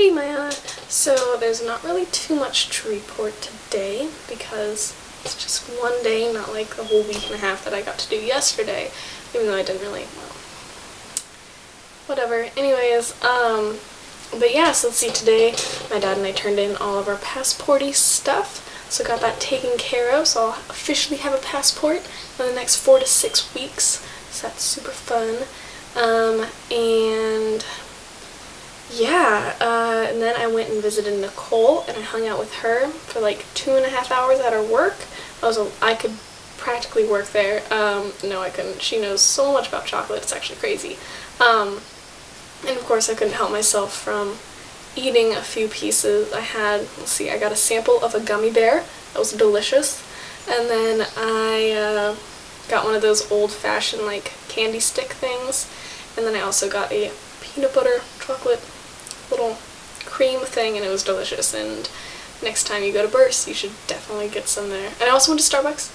Hey Maiana! So there's not really too much to report today because it's just one day, not like the whole week and a half that I got to do yesterday, even though I didn't really, well, whatever. Anyways, but yeah, so let's see, today my dad and I turned in all of our passporty stuff, so got that taken care of, so I'll officially have a passport in the next 4 to 6 weeks, so that's super fun. And yeah, and then I went and visited Nicole, and I hung out with her for like 2.5 hours at her work. I could practically work there. No, I couldn't. She knows so much about chocolate, it's actually crazy. And of course I couldn't help myself from eating a few pieces. I got a sample of a gummy bear. That was delicious. And then I got one of those old-fashioned like candy stick things. And then I also got a peanut butter chocolate little cream thing, and it was delicious. And next time you go to Burst, you should definitely get some there. And I also went to Starbucks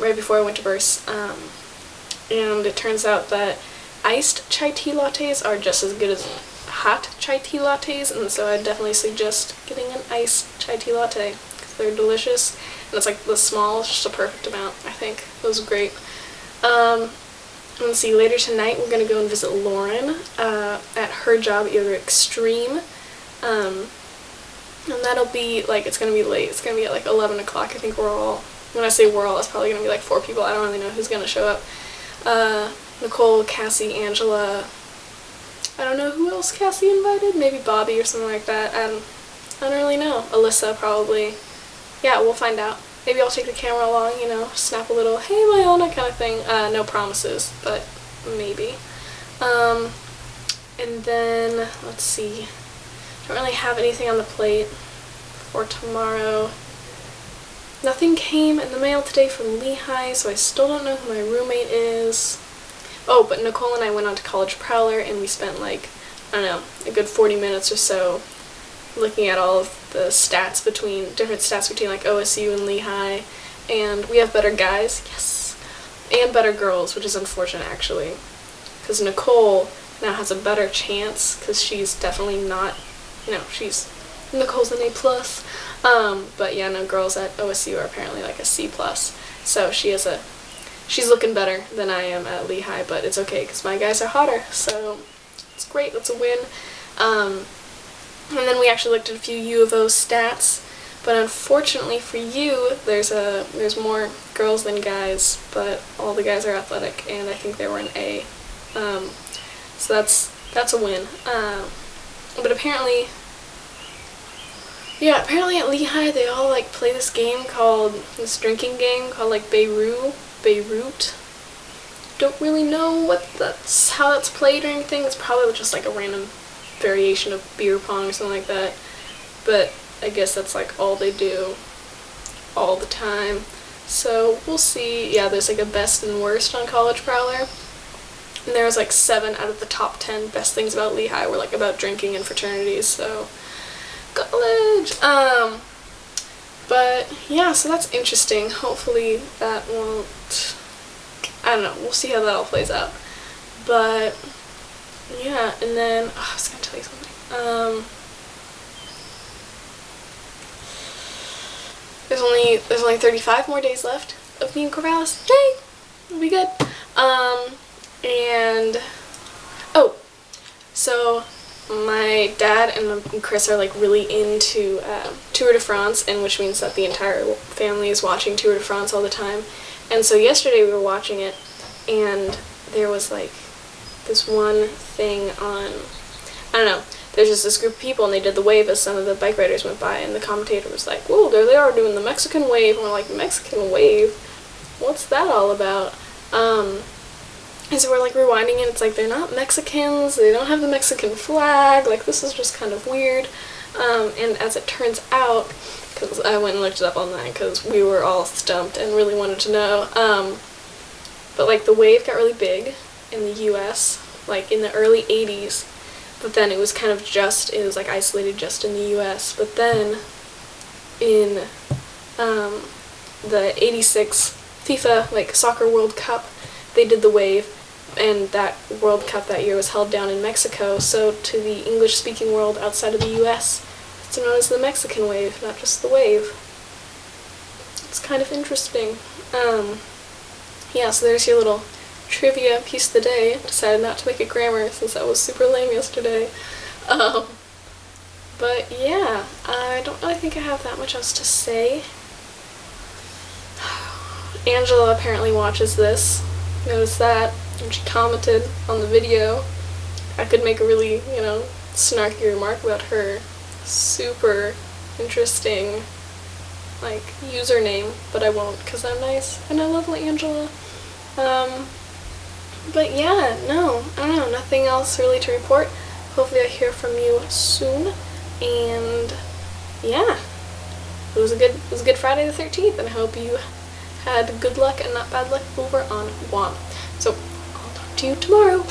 right before I went to Burst, and it turns out that iced chai tea lattes are just as good as hot chai tea lattes, and so I definitely suggest getting an iced chai tea latte because they're delicious, and it's like the small, it's just a perfect amount, I think. It was great. Let's see, later tonight we're going to go and visit Lauren at her job, either Extreme, and that'll be, like, it's going to be late. It's going to be at, like, 11 o'clock. I think when I say we're all, it's probably going to be, like, 4 people. I don't really know who's going to show up. Nicole, Cassie, Angela, I don't know who else Cassie invited, maybe Bobby or something like that. I don't really know. Alyssa, probably. Yeah, we'll find out. Maybe I'll take the camera along, you know, snap a little, hey Maiana kind of thing. No promises, but maybe. And then, let's see, don't really have anything on the plate for tomorrow. Nothing came in the mail today from Lehigh, so I still don't know who my roommate is. Oh, but Nicole and I went on to College Prowler, and we spent like, I don't know, a good 40 minutes or so looking at all of the different stats between like OSU and Lehigh, and we have better guys, yes, and better girls, which is unfortunate actually, because Nicole now has a better chance, because she's definitely not, you know, Nicole's an A+, but yeah, no, girls at OSU are apparently like a C+, so she's looking better than I am at Lehigh, but it's okay, because my guys are hotter, so it's great, that's a win. And then we actually looked at a few U of O stats, but unfortunately for you, there's more girls than guys, but all the guys are athletic, and I think they were an A. So that's a win. But apparently at Lehigh they all like play this drinking game called like Beirut. Don't really know how that's played or anything. It's probably just like a random variation of beer pong or something like that, but I guess that's like all they do all the time, so we'll see. Yeah, there's like a best and worst on College Prowler, and there was like 7 out of the top 10 best things about Lehigh were like about drinking and fraternities, so college. But yeah, so that's interesting. Hopefully that won't, I don't know, we'll see how that all plays out. But yeah, and then, I was going to tell you something. There's only 35 more days left of me in Corvallis. Yay! It'll be good. So my dad and Chris are like really into Tour de France, and which means that the entire family is watching Tour de France all the time. And so yesterday we were watching it, and there was like this one thing on, I don't know, there's just this group of people, and they did the wave as some of the bike riders went by, and the commentator was like, whoa, there they are doing the Mexican wave, and we're like, Mexican wave? What's that all about? And so we're like rewinding it, it's like, they're not Mexicans, they don't have the Mexican flag, like this is just kind of weird. And as it turns out, because I went and looked it up online because we were all stumped and really wanted to know, but like the wave got really big in the US, like in the early 80s, but then it was kind of it was like isolated just in the US, but then in the 86 FIFA like Soccer World Cup, they did the wave and that World Cup that year was held down in Mexico, so to the English-speaking world outside of the US, it's known as the Mexican wave, not just the wave. It's kind of interesting. Yeah, so there's your little trivia piece of the day. Decided not to make it grammar since that was super lame yesterday. But yeah, I don't really think I have that much else to say. Angela apparently watches this. Noticed that, and she commented on the video. I could make a really, snarky remark about her super interesting, username, but I won't because I'm nice and I love Angela. But yeah, no, I don't know, nothing else really to report. Hopefully I hear from you soon, and yeah, it was a good Friday the 13th, and I hope you had good luck and not bad luck over on Guam. So I'll talk to you tomorrow.